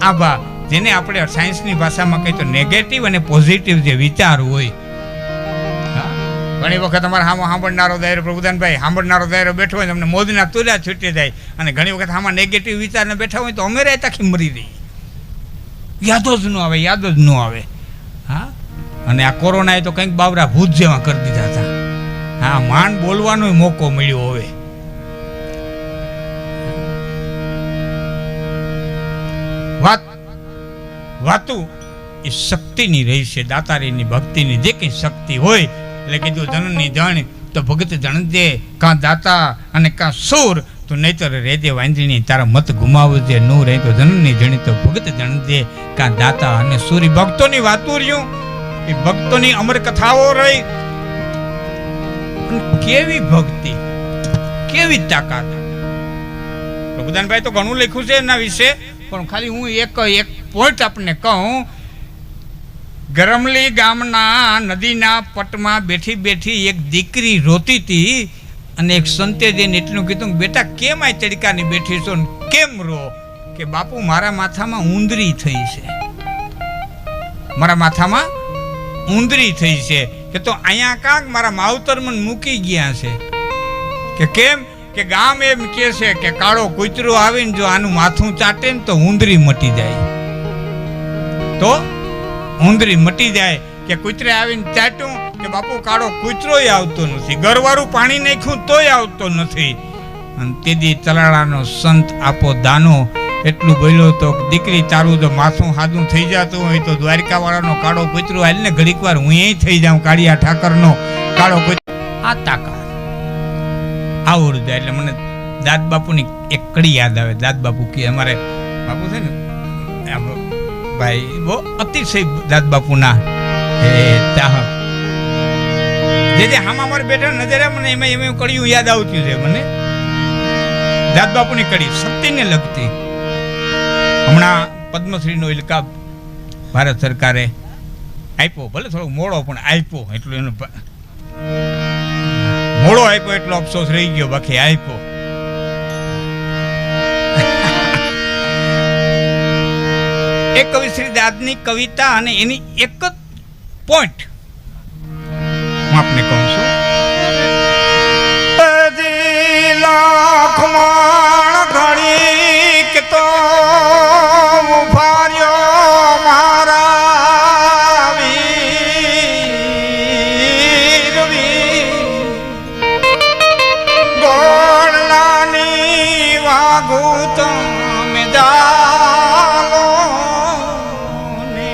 આભા, જેને આપણે સાયન્સની ભાષામાં કહીએ તો નેગેટિવ અને પોઝિટિવ જે વિચાર હોય. ઘણી વખત અમારે સાંભળનારો દાયરો, પ્રભુદાનભાઈ, સાંભળનારો દાયરો બેઠો હોય તમને મોદીના તુર્યા છૂટી જાય, અને ઘણી વખત આમાં નેગેટિવ વિચારને બેઠા હોય તો અમે રહેતા આખી મરી રહી, યાદ જ ન આવે, યાદ જ ન આવે. હા, અને આ કોરોનાએ તો કંઈક બાવરા ભૂત જેવા કરી દીધા હતા. હા, માંડ બોલવાનો મોકો મળ્યો. હવે વાતું એ શક્તિની રહી છે, દાતારીની ભક્તિની જે કંઈ શક્તિ હોય. એટલે કીધું જનની જણ તો ભગત જણજે, કાં દાતા અને કાં સૂર, તો નહીતર રેજે વાંદરીની, તારા મત ગુમાવજે નૂર. એ તો જનની જણી તો ભગત જણજે, કાં દાતા અને સૂરી. ભક્તોની વાતું રહ્યું, એ ભક્તોની અમર કથાઓ રહી. કેવી ભક્તિ, કેવી તાકાત. પ્રભુદાનભાઈ તો ઘણું લખ્યું છે એના વિશે, પણ ખાલી હું એક પોઈન્ટ આપને કહું. ગરમલી ગામના નદીના પટમાં બેઠી બેઠી એક દીકરી રોતી હતી, અને એક સંતે જઈને એટલું કીધું, બેટા કેમ આ તડકાની બેઠી છો, કેમ રો? કે બાપુ મારા માથામાં ઉંદરી થઈ છે, મારા માથામાં ઉંદરી થઈ છે. કે તો અહીંયા કાંક મારા માવતર મને મૂકી ગયા છે. કે કેમ? કે ગામ એમ કે છે કે કાળો કૂતરો આવીને જો આનું માથું ચાટે ને તો ઉંદરી મટી જાય, તો ઉંદરી મટી જાય. કે કૂતરે આવીને ચાટ્યું કે બાપુ કાળો કૂતરોય આવતો નથી, ગરવાળું પાણી નાખ્યું તોય આવતો નથી. અને તેદી તલાળાનો સંત આપો દાનો એટલું બોલ્યો તો, દીકરી તારું જો માથું હાદું થઈ જતું હોય તો દ્વારકા વાળાનો કાળો કૂતરો હાલ ને ઘડીક વાર હું એ થઈ જાઉં, કાળિયા ઠાકરનો કાળો કૂતરો. આ તાકાત આવડું જાય. એટલે મને દાદ બાપુની એક કડી યાદ આવે. દાદ બાપુ કે અમારે બાપુ છે ને ભાઈ, બહુ અતિશય દાદ બાપુના જે હામાં અમારે બેઠા નજરે મને એમાં કડીયું યાદ આવતી છે મને. દાદ બાપુની કડી શક્તિને લગતી. હમણાં પદ્મશ્રીનો ઇલકાબ ભારત સરકારે આપ્યો, ભલે થોડો મોડો પણ આપ્યો. એટલું એનો મોડો આપ્યો એટલો અફસોસ રહી ગયો, બાકી આપ્યો. એક કવિ શ્રી દાદની કવિતા અને એની એક જ પોઈન્ટ હું આપને કહું છું. લાખમાં ઘણી કે તો મુફાર્યો મારા વીર ગોળલાની વાગુ તમે જાલો ને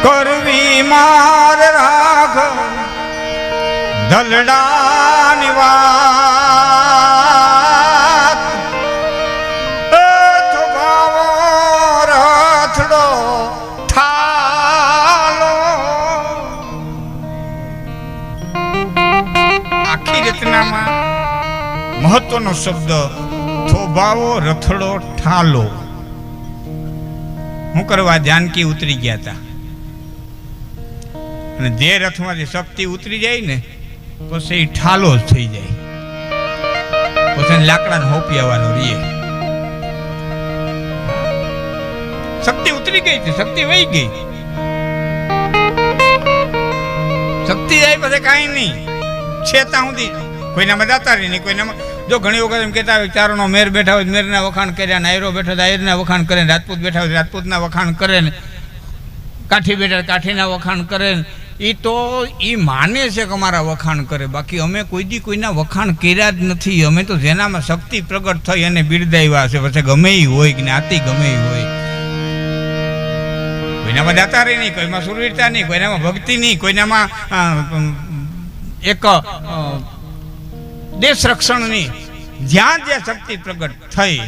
કરવી માર રાઘ ધલડાની વાત થોભાવો રથડો ઠાલો. આખી રચનામાં મહત્વનો શબ્દ થોભાવો રથડો ઠાલો. હું કરવા જાનકી ઉતરી ગયા હતા, અને જે રથમાંથી શક્તિ ઉતરી જાય ને પછી એ ઠાલો જ થઈ જાય, પછી લાકડાને હોપી આવવાનું રહીએ. શક્તિ ઉતરી ગઈ છે, શક્તિ વહી ગઈ, શક્તિ જાય પછી કાંઈ નહીં છે ત્યાં સુધી કોઈનામાં દાતારી નહીં, કોઈનામાં. જો ઘણી વખત એમ કહેતા હોય ચારણો મેર બેઠા હોય મેરના વખાણ કર્યા, નાયરો બેઠા આયરના વખાણ કરે, રાજપૂત બેઠા હોય રાજપૂતના વખાણ કરે ને, કાઠી બેઠા કાઠીના વખાણ કરે ને. એ તો એ માને છે કે અમારા વખાણ કરે, બાકી અમે કોઈ દી કોઈના વખાણ કર્યા જ નથી. અમે તો જેનામાં શક્તિ પ્રગટ થઈ અને બિરદાવ્યા છે, પછી ગમે એ હોય જ્ઞાતિ ગમે એ હોય. કોઈનામાં દાતારી નહીં, કોઈમાં સુરવીરતા નહીં, કોઈનામાં ભક્તિ નહીં, કોઈનામાં એક દેશ રક્ષણ નહીં. જ્યાં જ્યાં શક્તિ પ્રગટ થઈ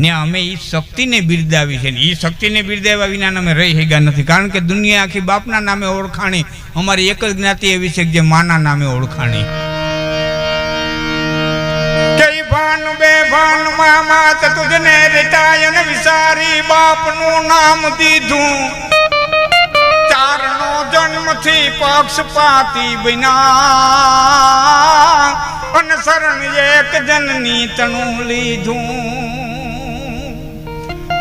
ને અમે એ શક્તિને બિરદાવી છે. એ શક્તિને બિરદાવ્યા વિના અમે રહી શક્યા નથી, કારણ કે દુનિયા આખી બાપના નામે ઓળખાણી. અમારી એક જ જ્ઞાતિ એવી છે જે માના નામે ઓળખાણી. કઈ ભાન બે ભાન મામા તુજને રેટાય ને વિસારી બાપનું નામ દીધું. ચારનો જન્મથી પક્ષપાતી બન્યા, અને શરણ એક જનની તણું લીધું.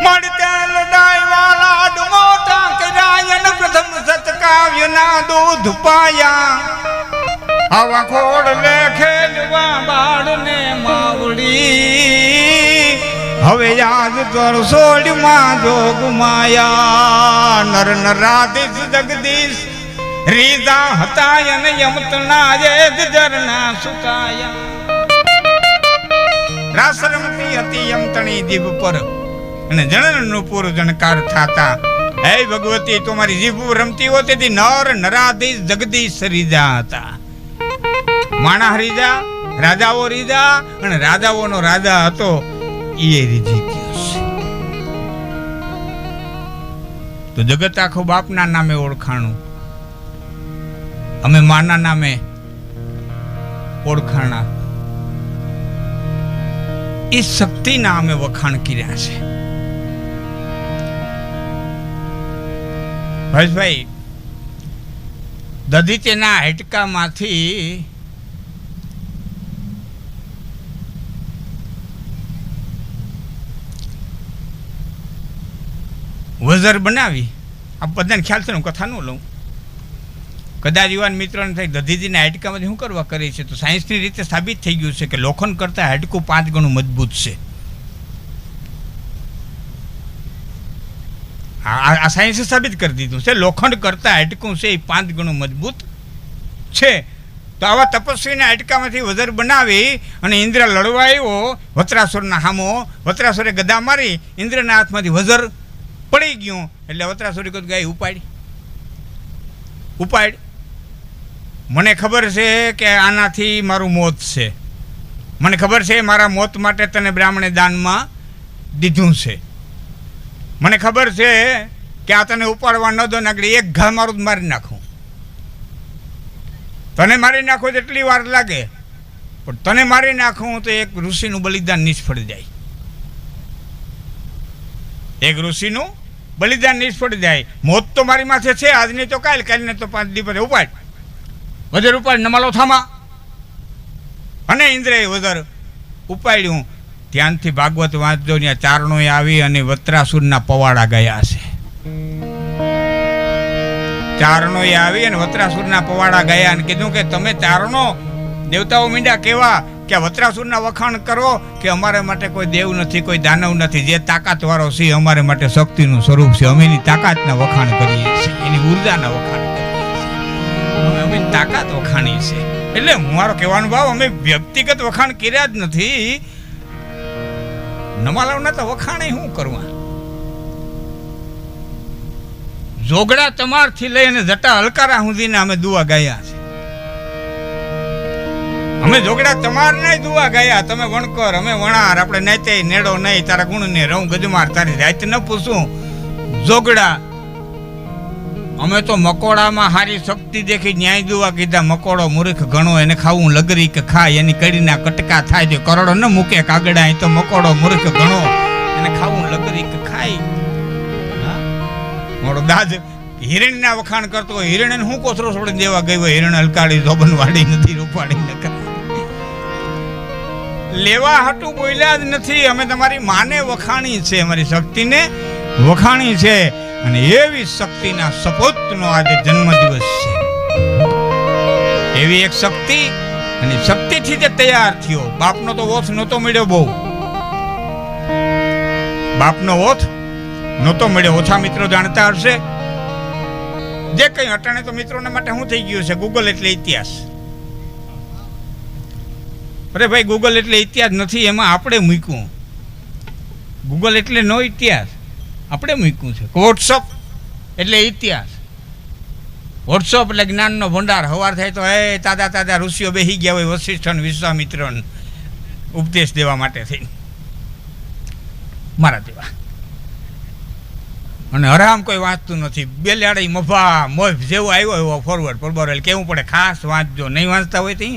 મળતા લડાઈ વાળા ડમોટા કરાયન પ્રથમ સતકાવ્યના દૂધ પાયા આવા ખોડ લે ખેલવા બાળને માવડી હવે યાદ કર સોડમાં જોગ માયા નર નરાધીશ જગદીશ રીઝા હતા અને યમતના એક ઝરના સુકાયા રાસ રમતી હતી યમતણી જીભ પર અને જણનનું પૂર જણકાર થાતા હે ભગવતી તમારી જીભ રમતી હોતી તેથી નર નરાધીશ જગદીશ રીઝા હતા માણા રીઝા રાજાઓ રીઝા અને રાજાઓનો રાજા હતો એ રીઝી ગયો છે તો જગત આખું બાપના નામે ઓળખાણું અમે માના નામે ઓળખાણા એ શક્તિના અમે વખાણ કર્યા છે ભાઈ દધીચેના હાડકામાંથી વઝર બનાવી આ બધાને ખ્યાલ છે ને કથા ન લઉં કદાચ યુવાન મિત્રોને થાય દધીજીના હાડકામાંથી શું કરવા કરે છે તો સાયન્સની રીતે સાબિત થઈ ગયું છે કે લોખંડ કરતાં હાડકું 5 ગણું મજબૂત છે આ સાયન્સે સાબિત કરી દીધું છે લોખંડ કરતાં હાડકું છે એ 5 ગણું મજબૂત છે તો આવા તપસ્વીના હાડકામાંથી વજર બનાવી અને ઇન્દ્ર લડવા આવ્યો વત્રાસુરના હામો વત્રાસુરે ગદા મારી ઇન્દ્રના હાથમાંથી વજર પડી ગયું એટલે વત્રાસુરે કહ્યું ગાય ઉપાડ મને ખબર છે કે આનાથી મારું મોત છે મને ખબર છે મારા મોત માટે તને બ્રાહ્મણે દાનમાં દીધું છે મને ખબર છે કે આ તને ઉપાડવા ન દો નાગડી એક ઘા મારું જ મારી નાખું તને મારી નાખો તો એટલી વાર લાગે પણ તને મારી નાખું તો એક ઋષિનું બલિદાન નિષ્ફળ જાય એક ઋષિનું બલિદાન નિષ્ફળ જાય મોત તો મારી માથે છે આજની તો કાલને તો 5 દિવસે ઉપાડ વજર ઉપાડ નમાલો થામા અને ઇન્દ્રએ વજર ઉપાડ્યું ધ્યાનથી ભાગવત વાંચજો ત્યાં ચારણોએ આવી અને વત્રાસુરના પવાડા ગયા છે ચારણોએ આવી અને વત્રાસુરના પવાડા ગયા અને કીધું કે તમે ચારણો દેવતાઓ મીંડા કેવા કે વત્રાસુરના વખાણ કરો કે અમારે માટે કોઈ દેવ નથી કોઈ દાનવ નથી જે તાકાતવાળો છે અમારે માટે શક્તિનું સ્વરૂપ છે અમે એની તાકાતના વખાણ કરીએ છીએ એની ઉર્જાના વખાણ કરીએ છીએ અમે તાકાત વખાણી છે એટલે મારો કહેવાનો ભાવ અમે વ્યક્તિગત વખાણ કર્યા જ નથી નમાલાવના તો વખાણે શું કરવા જોગડા તમારથી લઈને જટા હલકારા સુધીના અમે દુઆ ગાયા છે અમે જોગડા તમાર નહીં દુઆ ગાયા તમે વણકર અમે વણાર આપણે નાતે નેડો નહીં તારા ગુણ ને રહું ગજમાર તારી રાત ન પૂછું જોગડા અમે તો મકોડામાં હારી શક્તિ દેખી ન્યાય દુઆ કીધા મકોડો મૂર્ખ ઘણો એને ખાવું લગરી કે ખાય એની કડીના કટકા થાય છે કરોડો ન મૂકે કાગડા તો મકોડો મૂર્ખ ઘણો એને ખાવું લગરી કે ખાય મોડો દાજ હિરણના વખાણ કરતો હોય હિરણને હું કોથરો છોડી દેવા ગયો હિરણ હલકાડી ધોબન વાડી નથી રૂપાડી ન લેવા હાટું બોલ્યા જ નથી અમે તમારી માને વખાણી છે અમારી શક્તિને વખાણી છે અને એવી શક્તિના સપોતનો આજે જન્મદિવસ છે એવી એક શક્તિ અને શક્તિથી જે તૈયાર થયો બાપનો તો ઓથ નહોતો મળ્યો બહુ બાપનો ઓથ નહોતો મળ્યો ઓછા મિત્રો જાણતા હશે જે કંઈ અટાણે તો મિત્રોને માટે શું થઈ ગયું છે ગૂગલ એટલે ઇતિહાસ અરે ભાઈ ગૂગલ એટલે ઇતિહાસ નથી એમાં આપણે મૂક્યું ગૂગલ એટલે નો ઇતિહાસ આપણે મૂક્યું છે વોટ્સઅપ એટલે ઇતિહાસ વોટ્સઅપ એટલે જ્ઞાનનો ભંડાર હવાર થાય તો હે તાજા તાજા ઋષિઓ બેસી ગયા હોય વશિષ્ઠ વિશ્વામિત્રને ઉપદેશ દેવા માટે થઈ મારા દેવા અને હરામ કોઈ વાંચતું નથી બેલાડી મફા મોજ જેવો આવ્યો એવો ફોરવર્ડ પરબર એટલે કેવું પડે ખાસ વાંચજો નહીં વાંચતા હોય તો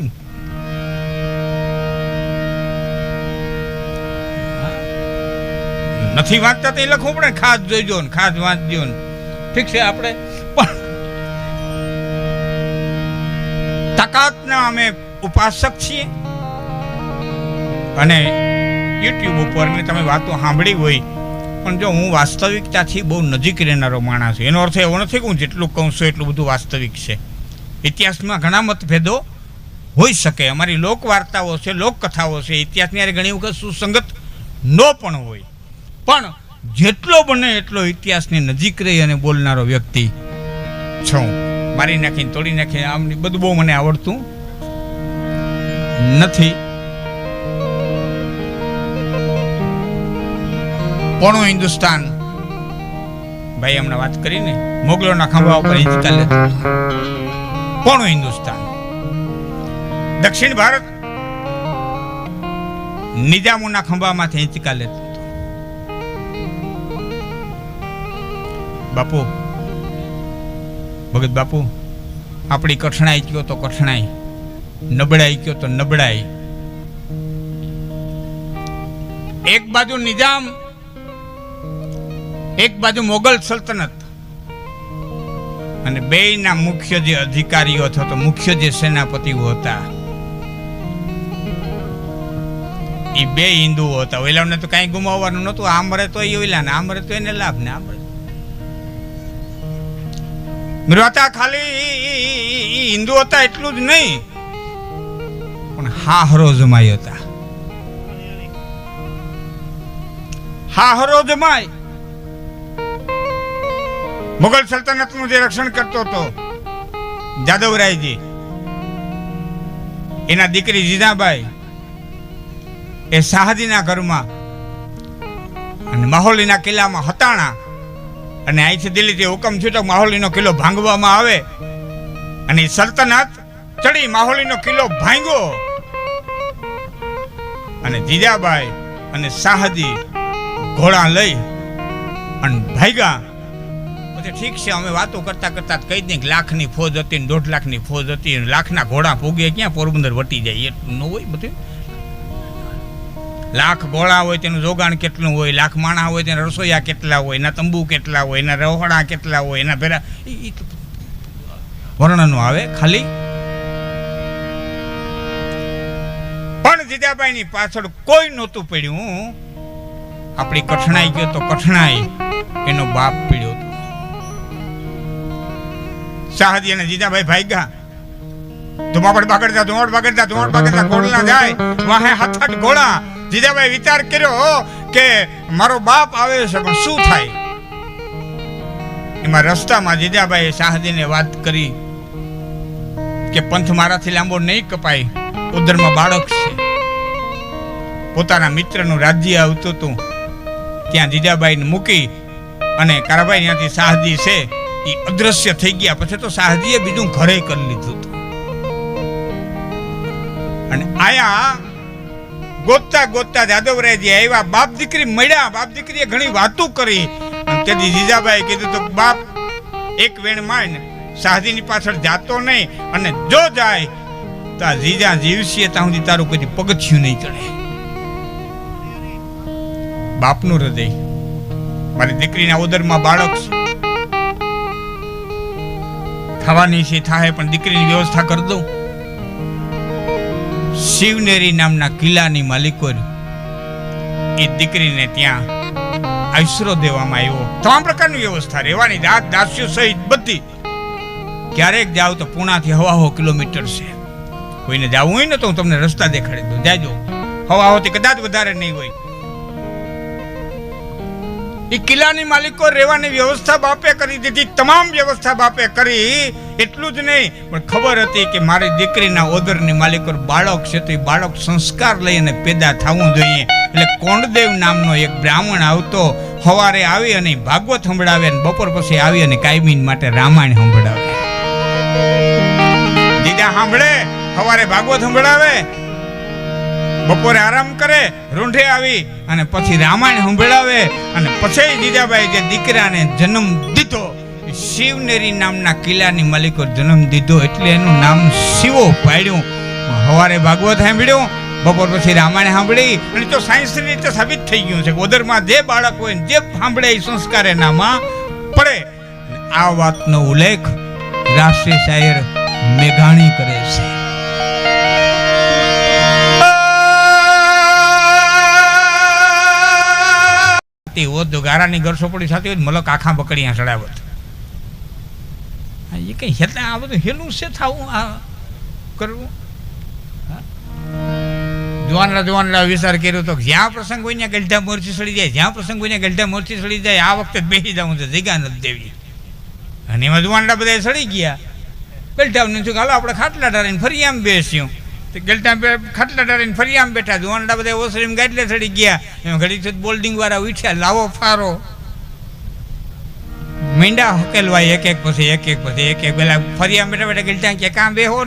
નથી વાંચતા તો એ લખવું પડે ખાસ જોઈજો ને ખાસ વાંચજો ને ઠીક છે આપણે પણ તાકાતના અમે ઉપાસક છીએ અને યુટ્યુબ ઉપર મેં તમે વાતો સાંભળી હોય પણ જો હું વાસ્તવિકતાથી બહુ નજીક રહેનારો માણસ છું, એનો અર્થ એવો નથી કે હું જેટલું કહું છું એટલું બધું વાસ્તવિક છે. ઇતિહાસમાં ઘણા મતભેદો હોઈ શકે, અમારી લોકવાર્તાઓ છે, લોકકથાઓ છે, ઇતિહાસની હારે ઘણી વખત સુસંગત ન પણ હોય, પણ જેટલો બને એટલો ઇતિહાસની નજીક રહી અને બોલનારો વ્યક્તિ છું. મારી નાખીને તોડી નાખીને આમ બધું બહુ મને આવડતું નથી. પોણું હિન્દુસ્તાન ભાઈ હમણાં વાત કરીને મોગલોના ખંભા ઉપર હિંચકા લેતું હતું. પોણું હિન્દુસ્તાન, દક્ષિણ ભારત નિજામોના ખંભામાંથી હિંચકા લેતું હતું. બાપુ, ભગત બાપુ, આપણી કઠણાઈ કયો તો કઠણાઈ, નબળાઈ કયો તો નબળાઈ. એક બાજુ નિજામ, એક બાજુ મોગલ સલ્તનત, અને બેયના મુખ્ય જે અધિકારીઓ અથવા તો મુખ્ય જે સેનાપતિઓ હતા એ બે હિન્દુઓ હતા. ઓલાને તો કઈ ગુમાવવાનું નહોતું. આ મરે તો એ ઓલા ને, આ મરે તો એને લાભ ને, આ મરે હતા. ખાલી હિન્દુ હતા એટલું જ નહીં, પણ હાહરો જમાઈ હતા. હાહરો જમાઈ મુગલ સલ્તનતનું જે રક્ષણ કરતો હતો જાદવરાયજી, એના દીકરી જીજાબાઈ એ શાહજીના ઘરમાં અને માહોલીના કિલ્લામાં હતાણા, અને અહીંથી દિલ્હીથી હુકમ છૂટો માહોલીનો કિલ્લો ભાંગવામાં આવે, અને સલ્તનત ચડી માહોલીનો કિલ્લો ભાંગ્યો, અને જીજાબાઈ અને શાહજી ઘોડા લઈ અને ભાગ્યા. પછી ઠીક છે, અમે વાતો કરતા કરતા કહી દઈએ કે લાખની ફોજ હતી, 1.5 લાખની ફોજ હતી, લાખના ઘોડા ભોગે ક્યાં પોરબંદર વટી જાય, એટલું ન હોય. બધું લાખ ઘોડા હોય તેનું જોગાણ કેટલું હોય, લાખ માણા હોય તેના રસોઈયા કેટલા હોય, એના તંબુ કેટલા હોય, એના રહોડા કેટલા હોય, એના ભેરા વર્ણનો આવે ખાલી. પણ જીજાબાઈની પાછળ કોઈ નહોતું પડ્યું. આપણી કઠણાઈ ગયો તો કઠણાઈ એનો બાપ પીડ્યો હતો. શાહજી અને જીજાબાઈ ભાગ્યા. ધુમાપડ બાગડતા ધુમાપડ બાગડતા ધુમાપડ બાગડતા ઘોડલા જાય, વાહે હાથ ઘોડા. જીજાબાઈ વિચાર કર્યો કે મારો બાપ આવે છે પણ શું થાય. એમાં રસ્તામાં જીજાબાઈએ શાહજીને વાત કરી કે પંથ મારાથી લાંબો નહીં કપાય, ઉદરમાં બાળક છે. પોતાના મિત્રનું રાજ્ય આવતું હતું ત્યાં જીજાબાઈને મૂકી અને કારાભાઈ ત્યાંથી શાહજી છે એ અદ્રશ્ય થઈ ગયા. પછી તો શાહજીએ બીજું ઘરે કરી લીધું હતું, અને આયા ગોતતા ગોતતા જાદવરાયજી આવ્યા. બાપ દીકરી મળ્યા. બાપ દીકરીએ ઘણી વાતો કરી, અને તેથી જીજાબાઈ કીધું તો બાપ એક વેણ માન, શાહજીની પાછળ જાતો નહીં, અને જો જાય તો આ જીજા જીવશે ત્યાં સુધી તારું કોઈ પગથિયું નહીં ચડે. બાપનું હૃદય, મારી દીકરીના ઉદરમાં બાળક છે, થવાની છે થાય, પણ દીકરીની વ્યવસ્થા કરી દઉં. શિવનેરી નામના કિલ્લાની માલિકો એ દીકરીને ત્યાં આશરો દેવામાં આવ્યો. તમામ પ્રકારની વ્યવસ્થા, રહેવાની, દાંત દાસ્યો સહિત બધી. ક્યારેક જાવ તો પૂણાથી 1.5 કિલોમીટર છે. કોઈને જવું હોય ને તો હું તમને રસ્તા દેખાડી દઉં, જાજો. 1.5 કદાચ વધારે નહીં હોય. એ કિલ્લાની માલિકો રહેવાની વ્યવસ્થા બાપે કરી દીધી, તમામ વ્યવસ્થા બાપે કરી. એટલું જ નહીં, પણ ખબર હતી કે મારી દીકરીના ઓદરની માલિકો બાળક છે તો એ બાળક સંસ્કાર લઈને પેદા થવું જોઈએ. એટલે કોંડદેવ નામનો એક બ્રાહ્મણ આવતો, સવારે આવી અને ભાગવત સંભળાવે, અને બપોર પછી આવી અને કાયમીન માટે રામાયણ સંભળાવે. દીદા સાંભળે, સવારે ભાગવત સંભળાવે, બપોરે આરામ કરે, રૂંઢે આવી અને પછી રામાયણ સંભળાવે. અને પછી જીજાબાઈ જે દીકરાને જન્મ દીધો, શિવનેરી નામના કિલ્લાની માલિકો જન્મ દીધો, એટલે એનું નામ શિવો પાડ્યું. સવારે ભાગવત સાંભળ્યું, બપોર પછી રામાયણ સાંભળી. અને તો સાયન્સની રીતે સાબિત થઈ ગયું છે કે ઉદરમાં જે બાળક હોય જે સાંભળે એ સંસ્કાર એનામાં પડે. આ વાતનો ઉલ્લેખ રાષ્ટ્રીય શાયર મેઘાણી કરે છે. થતી હોત, જો ગારાની ગરસોપડી થતી હોય, મલક આખા બકડીયા ચડાવત. એ કઈ હેતા આ બધું હેલું છે થાવું આ કરવું. જુવાનડા વિચાર કર્યો તો જ્યાં પ્રસંગ હોય ને ગલઢા મોરચી સડી જાય, જ્યાં પ્રસંગ હોય ને ગલઢા મોરચી સડી જાય. આ વખતે બેસી જવું છે, જગ્યા નથી દેવી. અને એમાં જુવાનડા બધા સડી ગયા. ગલઢાને શું હાલો આપણે ખાટલા ડારીને ફરી આમ બેસ્યું. ગલઢા ખાટલા ડારીને ફરી આમ બેઠા. જુવાનડા બધા ઓસરીમાં ગાડલે સડી ગયા. એમાં ઘડી બોલ્ડિંગ વાળા ઉઠ્યા, લાવો ફારો. મીંડા હકેલવા એક એક પછી એક પેલા ફરી આમ બેઠા ગલઢા કે કાં બેહો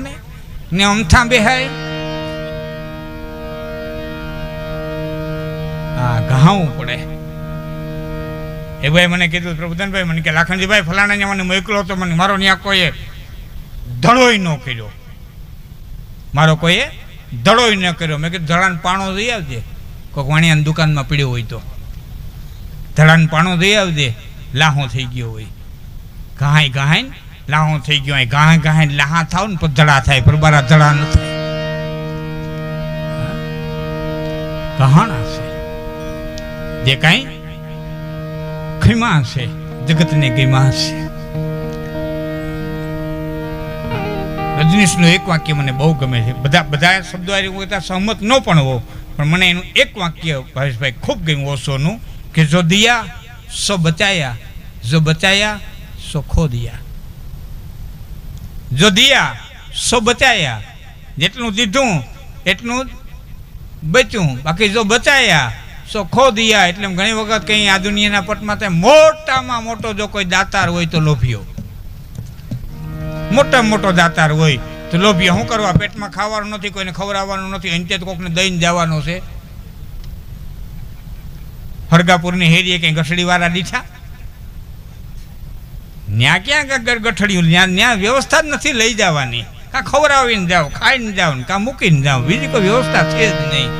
ને અમથા બેહાય. ઘાવું પડે. એ ભાઈ મને કીધું, પ્રભુદાનભાઈ મને કે લાખણજીભાઈ ફલાણા મને મોકલો તો મને મારો ન્યા કોઈએ ધડોય ન કર્યો. મારો કોઈએ ધડોય ન કર્યો. મેં કીધું ધડાને પાણો દઈ આવજે. કોઈક વાણિયાની દુકાનમાં પીડ્યો હોય તો ધડાને પાણો દઈ આવજે. લાહો થઈ ગયો હોય, ઘાય લાહો થઈ ગયો હોય. ઘાય લાહા થાવ ને પછી ધડા થાય, પરબારા ધડા ન થાય. કહાણા છે જે કાંઈ ખીમા છે, જગતને ગીમા છે. રજનીશનું એક વાક્ય મને બહુ ગમે છે. બધા શબ્દો સહમત ન પણ હો, પણ મને એનું એક વાક્ય ભાવેશભાઈ ખૂબ ગમ્યું ઓશોનું, કે જો દિયા સો બચાયા, જો બચાયા સો ખો દિયા. જો દિયા સો બચાયા, જેટલું દીધું એટલું બચ્યું. બાકી જો બચાયા સો ખો દિયા. એટલે ઘણી વખત કંઈ આ દુનિયાના પટમાં થાય મોટામાં મોટો જો કોઈ દાતાર હોય તો લોભિયો. મોટામાં મોટો દાતાર હોય તો લોભિયો. શું કરવા? પેટમાં ખાવાનું નથી, કોઈને ખવડાવવાનું નથી, અંતે કોકને દઈને જવાનો છે. હરગાપુરની હેરીએ કંઈ ગઠડીવાળા દીઠા, ત્યાં ક્યાં ગઠડિયું, ત્યાં વ્યવસ્થા જ નથી લઈ જવાની. કાં ખવડાવીને જાઓ, ખાઈને જાઓ ને કાં મૂકીને જાઓ, બીજી કોઈ વ્યવસ્થા છે જ નહીં.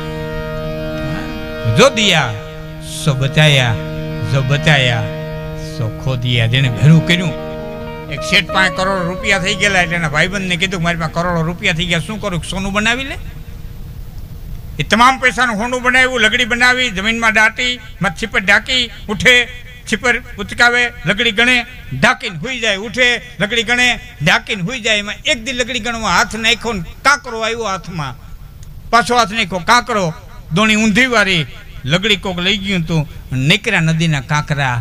જો દિયા સો બચાયા, જો બચાયા સો ખો દિયા. જેને ભેરું કર્યું, એક શેઠ પાંચ કરોડ રૂપિયા થઈ ગયેલા એટલે એના ભાઈબંધને કીધું મારી પાસે કરોડો રૂપિયા થઈ ગયા, શું કરું? સોનું બનાવી લે. એ તમામ પૈસાનું હોંડું બનાવ્યું, લગડી બનાવી, જમીનમાં દાટી, મચ્છી પર ઢાંકી, ઉઠે છીપર ઉચકાવે, લગડી ગણે, ઢાંકીને હુઈ જાય. ઉઠે, લગડી ગણે, ઢાંકીને હુઈ જાય. એમાં એક દી લગડી ગણવા હાથ નાખ્યો ને કાંકરો આવ્યો હાથમાં, પાછો હાથ નાખ્યો કાંકરો, દોણી ઊંધી વાળી, લગડી કોક લઈ ગયું હતું. નીકરા નદીના કાંકરા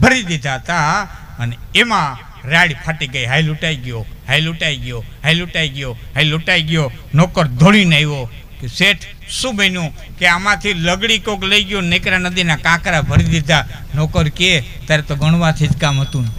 ભરી દીધા હતા અને એમાં રાડ ફાટી ગઈ. હાઈ લૂંટાઈ ગયો, હાઈ લૂંટાઈ ગયો, હાઈ લૂંટાઈ ગયો, હાઈ લૂંટાઈ ગયો. નોકર દોડીને આવ્યો કે શેઠ શું બન્યું? કે આમાંથી લગડી કોક લઈ ગયો, નીકરા નદીના કાંકરા ભરી દીધા. નોકર કે તારે તો ગણવાથી જ કામ હતું ને.